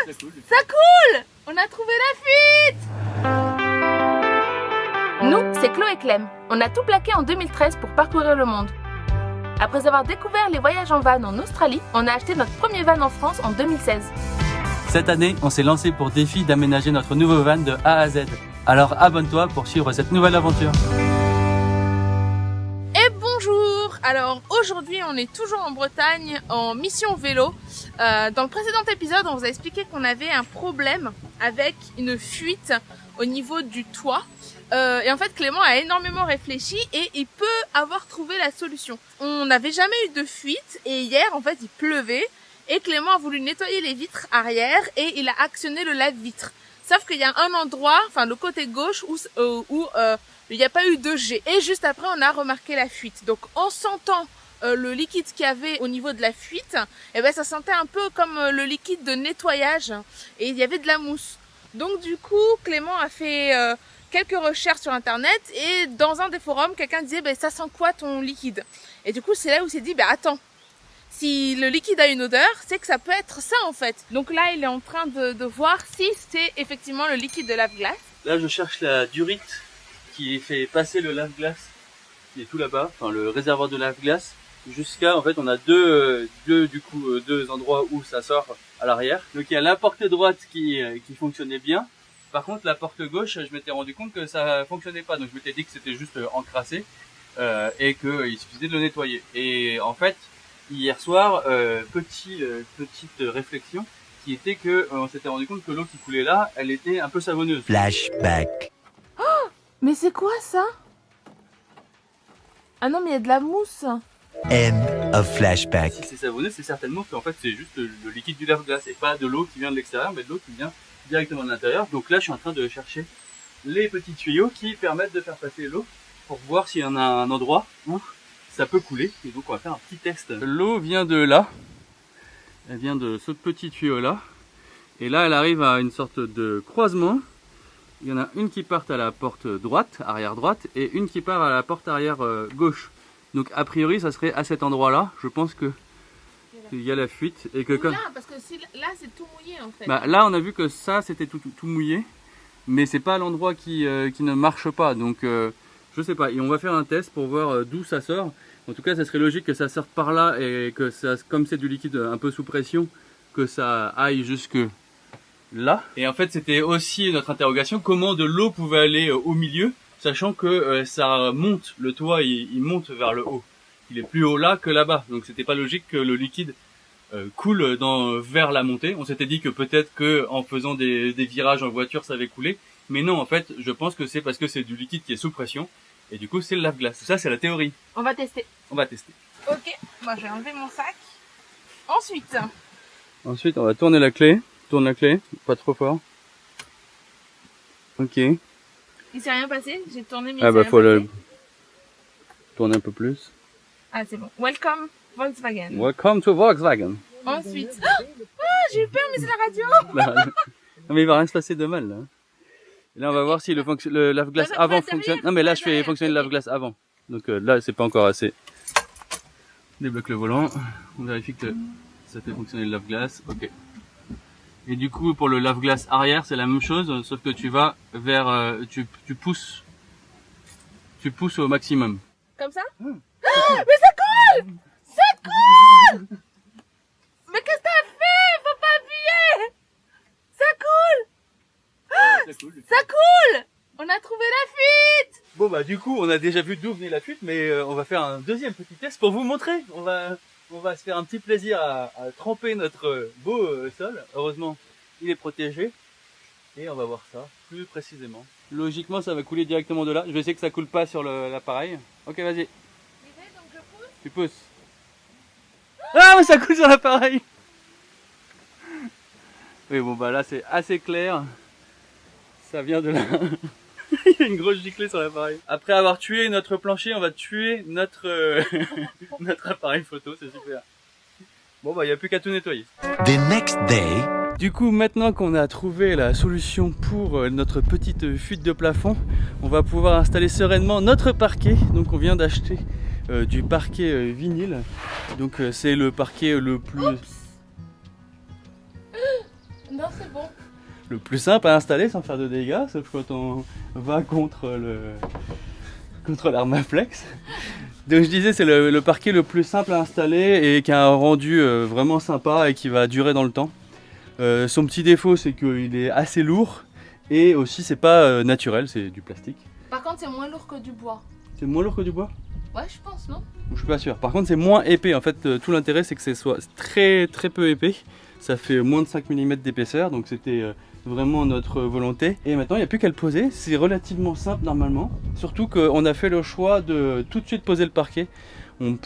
Ça coule! On a trouvé la fuite! Nous, c'est Chloé et Clem. On a tout plaqué en 2013 pour parcourir le monde. Après avoir découvert les voyages en van en Australie, on a acheté notre premier van en France en 2016. Cette année, on s'est lancé pour défi d'aménager notre nouveau van de A à Z. Alors abonne-toi pour suivre cette nouvelle aventure. Et bonjour! Alors aujourd'hui, on est toujours en Bretagne en mission vélo. Dans le précédent épisode, on vous a expliqué qu'on avait un problème avec une fuite au niveau du toit. Et en fait, Clément a énormément réfléchi et il peut avoir trouvé la solution. On n'avait jamais eu de fuite et hier, en fait, il pleuvait et Clément a voulu nettoyer les vitres arrière et il a actionné le lave-vitres. Sauf qu'il y a un endroit, enfin le côté gauche où il n'y a pas eu de jet. Et juste après, on a remarqué la fuite. Donc en sentant le liquide qu'il y avait au niveau de la fuite, eh ben, ça sentait un peu comme le liquide de nettoyage et il y avait de la mousse. Donc du coup, Clément a fait quelques recherches sur internet et dans un des forums, quelqu'un disait ça sent quoi ton liquide? Et du coup, c'est là où il s'est dit attends, si le liquide a une odeur, c'est que ça peut être ça en fait. Donc là, il est en train de voir si c'est effectivement le liquide de lave-glace. Là, je cherche la durite qui fait passer le lave-glace qui est tout là-bas, enfin le réservoir de lave-glace, jusqu'à, en fait, on a deux endroits où ça sort à l'arrière. Donc il y a la porte droite qui fonctionnait bien. Par contre, la porte gauche, je m'étais rendu compte que ça fonctionnait pas. Donc je m'étais dit que c'était juste encrassé et qu'il suffisait de le nettoyer. Et en fait, hier soir, petite réflexion qui était que on s'était rendu compte que l'eau qui coulait là, elle était un peu savonneuse. Flashback. Oh, mais c'est quoi ça? Ah non, mais il y a de la mousse. End of flashback. Si c'est savonneux, c'est certainement qu'en fait c'est juste le liquide du lave-glace et pas de l'eau qui vient de l'extérieur, mais de l'eau qui vient directement de l'intérieur. Donc là, je suis en train de chercher les petits tuyaux qui permettent de faire passer l'eau pour voir s'il y en a un endroit où ça peut couler. Et donc on va faire un petit test. L'eau vient de là, elle vient de ce petit tuyau là, et là elle arrive à une sorte de croisement. Il y en a une qui part à la porte droite, arrière droite, et une qui part à la porte arrière gauche. Donc a priori ça serait à cet endroit là, je pense que il y a la fuite et que comme... Là, parce que là c'est tout mouillé en fait. Là on a vu que ça c'était tout mouillé, mais c'est pas l'endroit qui ne marche pas, donc je sais pas. Et on va faire un test pour voir d'où ça sort. En tout cas ça serait logique que ça sorte par là et que ça, comme c'est du liquide un peu sous pression, que ça aille jusque là. Et en fait c'était aussi notre interrogation, comment de l'eau pouvait aller au milieu, sachant que ça monte, le toit il monte vers le haut. Il est plus haut là que là-bas, donc c'était pas logique que le liquide coule vers la montée. On s'était dit que peut-être que en faisant des virages en voiture ça avait coulé, mais non, en fait je pense que c'est parce que c'est du liquide qui est sous pression et du coup c'est le lave-glace. Ça c'est la théorie. On va tester. On va tester. Ok, moi je vais enlever mon sac. Ensuite on va tourner la clé. Tourne la clé, pas trop fort. Ok. Il s'est rien passé, j'ai tourné mais faut le tourner un peu plus. Ah c'est bon. Welcome Volkswagen. Welcome to Volkswagen. Ensuite. J'ai eu peur mais c'est la radio. Non mais il va rien se passer de mal là. Et là on va voir si le lave-glace avant fonctionne. Non mais là je fais fonctionner le lave-glace avant. Donc là c'est pas encore assez. On débloque le volant. On vérifie que ça fait fonctionner le lave-glace. Ok. Et du coup pour le lave-glace arrière c'est la même chose, sauf que tu vas vers tu pousses au maximum. Comme ça? Mais ça coule! Ça coule! Mais qu'est-ce que t'as fait? Faut pas appuyer! Ça coule! Ça coule! On a trouvé la fuite! Bon du coup on a déjà vu d'où venait la fuite, mais on va faire un deuxième petit test pour vous montrer. On va se faire un petit plaisir à tremper notre beau sol. Heureusement il est protégé. Et on va voir ça plus précisément. Logiquement ça va couler directement de là. Je vais essayer que ça coule pas sur l'appareil. Ok vas-y. Donc je pousse? Tu pousses. Ah mais ça coule sur l'appareil. Oui bon là c'est assez clair. Ça vient de là. Il y a une grosse giclée sur l'appareil. Après avoir tué notre plancher, on va tuer notre appareil photo, c'est super. Bon il n'y a plus qu'à tout nettoyer. The next day. Du coup, maintenant qu'on a trouvé la solution pour notre petite fuite de plafond, on va pouvoir installer sereinement notre parquet. Donc on vient d'acheter du parquet vinyle. Donc c'est le parquet le plus... Non, c'est bon. Le plus simple à installer sans faire de dégâts, sauf quand on va contre l'Armaflex. Donc je disais, c'est le parquet le plus simple à installer et qui a un rendu vraiment sympa et qui va durer dans le temps. Son petit défaut, c'est qu'il est assez lourd et aussi c'est pas naturel, c'est du plastique. Par contre, c'est moins lourd que du bois. C'est moins lourd que du bois? Ouais, je pense, non? Je suis pas sûr. Par contre, c'est moins épais. En fait, tout l'intérêt, c'est que ce soit très peu épais. Ça fait moins de 5 mm d'épaisseur, donc c'était vraiment notre volonté. Et maintenant, il n'y a plus qu'à le poser. C'est relativement simple normalement. Surtout qu'on a fait le choix de tout de suite poser le parquet. On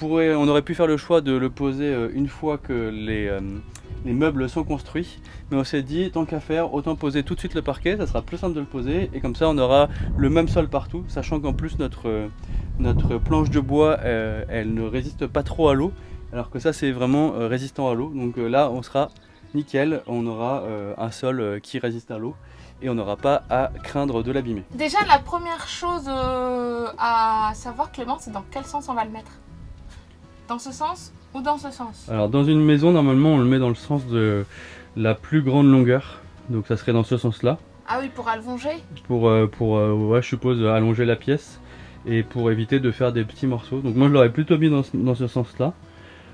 aurait pu faire le choix de le poser une fois que les meubles sont construits. Mais on s'est dit, tant qu'à faire, autant poser tout de suite le parquet. Ça sera plus simple de le poser. Et comme ça, on aura le même sol partout. Sachant qu'en plus, notre planche de bois, elle ne résiste pas trop à l'eau. Alors que ça, c'est vraiment résistant à l'eau. Donc là, on sera nickel. On aura un sol qui résiste à l'eau. Et on n'aura pas à craindre de l'abîmer. Déjà, la première chose à savoir, Clément, c'est dans quel sens on va le mettre. Dans ce sens ou dans ce sens? Alors dans une maison, normalement, on le met dans le sens de la plus grande longueur. Donc ça serait dans ce sens-là. Ah oui, pour allonger? Pour ouais, je suppose, allonger la pièce. Et pour éviter de faire des petits morceaux. Donc moi, je l'aurais plutôt mis dans ce sens-là.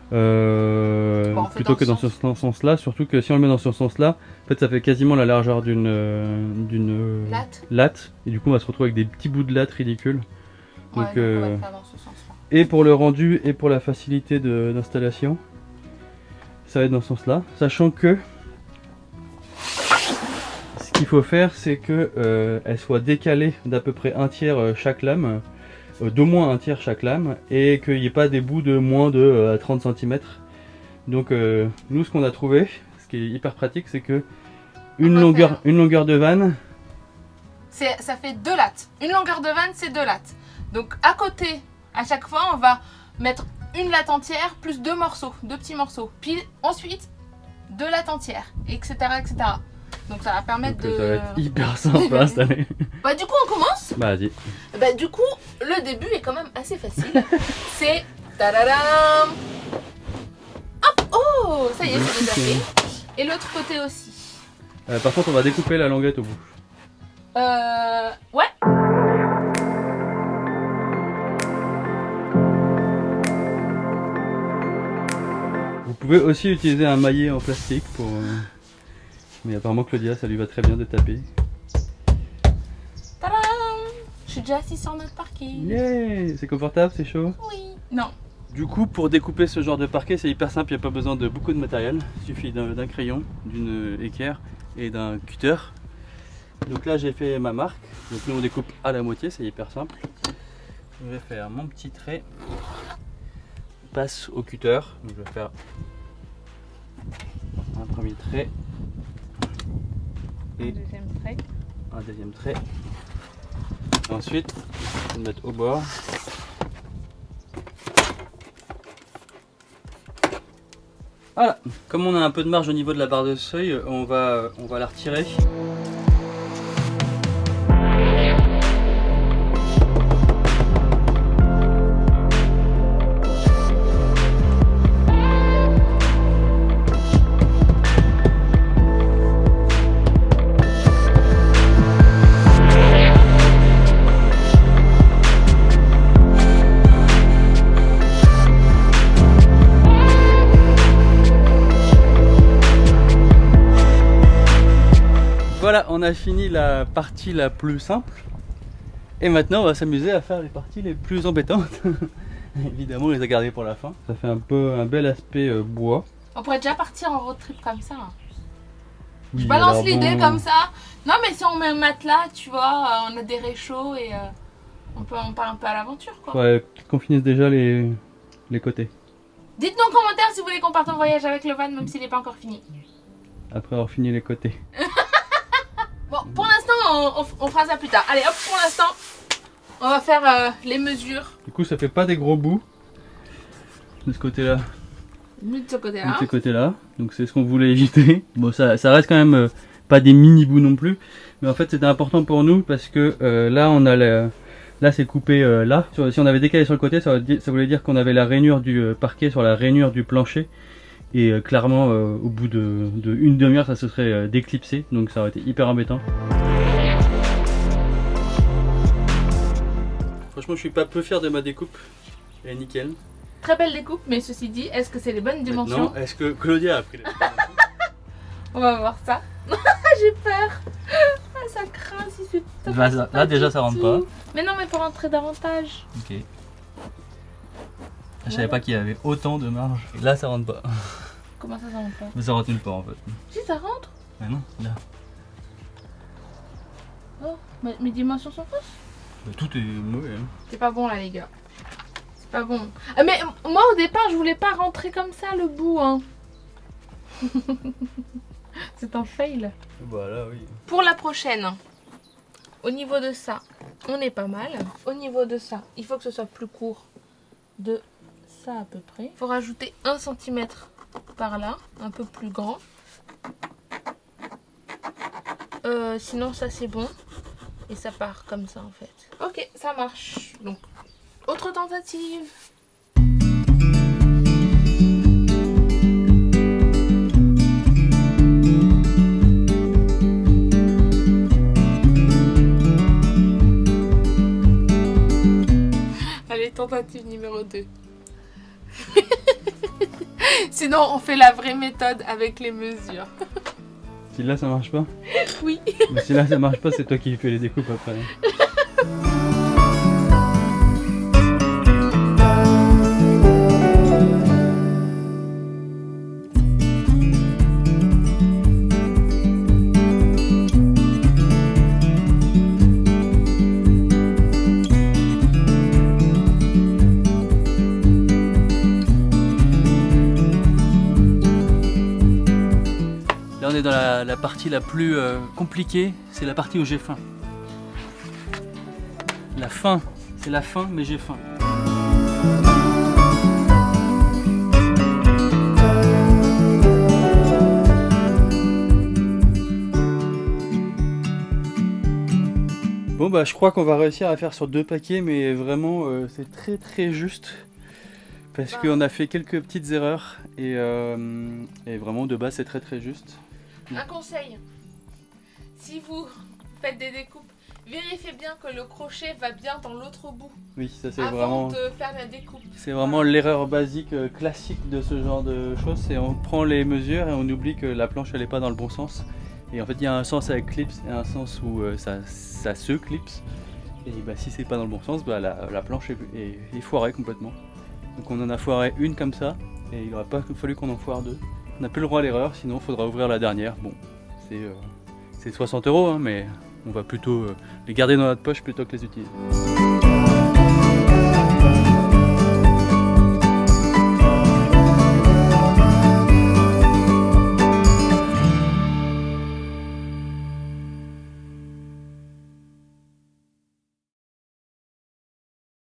Plutôt que dans ce sens-là. Surtout que si on le met dans ce sens-là, en fait, ça fait quasiment la largeur d'une latte. Et du coup, on va se retrouver avec des petits bouts de latte ridicules. Ouais, Donc, donc on va le faire dans ce sens-là. Et pour le rendu et pour la facilité d'installation, ça va être dans ce sens-là. Sachant que ce qu'il faut faire, c'est que elle soit décalée d'à peu près un tiers chaque lame, d'au moins un tiers chaque lame, et qu'il n'y ait pas des bouts de moins de 30 cm. Donc nous, ce qu'on a trouvé, ce qui est hyper pratique, c'est que une longueur de vanne, ça fait 2 lattes. Une longueur de vanne, c'est 2 lattes. Donc à côté, à chaque fois, on va mettre une latte entière plus 2 morceaux, 2 petits morceaux. Puis ensuite, 2 lattes entières, etc., etc. Donc ça va permettre de... Ça va être hyper simple à installer. Bah du coup, on commence. Bah vas-y. Bah du coup, le début est quand même assez facile. C'est... Tadadam. Hop. Oh, ça y est, c'est déjà fait. Et l'autre côté aussi. Par contre, on va découper la languette au bout. Ouais. Vous pouvez aussi utiliser un maillet en plastique pour... Mais apparemment Claudia, ça lui va très bien de taper. Tadam. Je suis déjà assise sur notre parquet. Yeah. C'est confortable, c'est chaud? Oui. Non. Du coup, pour découper ce genre de parquet, c'est hyper simple, il n'y a pas besoin de beaucoup de matériel. Il suffit d'un crayon, d'une équerre et d'un cutter. Donc là, j'ai fait ma marque. Donc nous, on découpe à la moitié, c'est hyper simple. Je vais faire mon petit trait. Je passe au cutter. Donc je vais faire un premier trait. Et un deuxième trait. Ensuite, je vais le mettre au bord. Voilà, comme on a un peu de marge au niveau de la barre de seuil, on va la retirer. Voilà, on a fini la partie la plus simple. Et maintenant, on va s'amuser à faire les parties les plus embêtantes. Évidemment, on les a gardées pour la fin. Ça fait un bel aspect bois. On pourrait déjà partir en road trip comme ça. Hein. Oui, Je balance alors l'idée bon, comme ça. Non, mais si on met un matelas, tu vois, on a des réchauds et on part un peu à l'aventure, quoi. Ouais, qu'on finisse déjà les côtés. Dites-nous en commentaire si vous voulez qu'on parte en voyage avec le van, même s'il n'est pas encore fini. Après avoir fini les côtés. Bon, pour l'instant, on fera ça plus tard. Allez, hop, pour l'instant, on va faire les mesures. Du coup, ça fait pas des gros bouts de ce côté-là. Ni de ce De côté-là. ce côté-là. Donc c'est ce qu'on voulait éviter. Bon, ça reste quand même pas des mini bouts non plus. Mais en fait, c'était important pour nous parce que là, on a là, c'est coupé là. Si on avait décalé sur le côté, ça voulait dire qu'on avait la rainure du parquet sur la rainure du plancher. Et clairement au bout de une demi-heure ça se serait déclipsé, donc ça aurait été hyper embêtant. Franchement je suis pas peu fier de ma découpe, elle est nickel. Très belle découpe, mais ceci dit, est-ce que c'est les bonnes dimensions? Non, est-ce que Claudia a pris les On va voir ça. J'ai peur. Ah, ça craint si c'est là déjà ça rentre pas. Mais non, mais pour rentrer davantage. Ok. Je savais pas qu'il y avait autant de marge. Et là ça rentre pas. Comment ça rentre pas? Mais ça rentre nulle part en fait. Si, ça rentre. Mais non, là. Oh, mes dimensions sont fausses. Tout est mauvais. Hein. C'est pas bon là les gars. C'est pas bon. Ah, mais moi au départ je voulais pas rentrer comme ça le bout hein. C'est un fail. Voilà oui. Pour la prochaine, au niveau de ça, on est pas mal. Au niveau de ça, il faut que ce soit plus court de ça à peu près. Il faut rajouter 1 cm par là, un peu plus grand. Sinon ça c'est bon. Et ça part comme ça en fait. Ok, ça marche. Donc, autre tentative. Allez, tentative numéro 2. Sinon, on fait la vraie méthode avec les mesures. Si là ça marche pas? Oui. Mais si là ça marche pas, c'est toi qui fais les découpes après. Là on est dans la partie la plus compliquée, c'est la partie où j'ai faim. La faim, c'est la faim mais j'ai faim. Bon bah je crois qu'on va réussir à faire sur 2 paquets mais vraiment c'est très juste. Parce qu'on a fait quelques petites erreurs et vraiment de base c'est très juste. Un conseil, si vous faites des découpes, vérifiez bien que le crochet va bien dans l'autre bout. Oui, ça c'est avant vraiment... de faire la découpe. C'est vraiment l'erreur basique classique de ce genre de choses, c'est on prend les mesures et on oublie que la planche elle est pas dans le bon sens. Et en fait il y a un sens avec clips et un sens où ça se clipse. Et bah, si c'est pas dans le bon sens, bah, la planche est foirée complètement. Donc on en a foiré une comme ça et il n'aurait pas fallu qu'on en foire 2. On n'a plus le droit à l'erreur, sinon il faudra ouvrir la dernière. Bon, c'est 60 €, hein, mais on va plutôt les garder dans notre poche plutôt que les utiliser.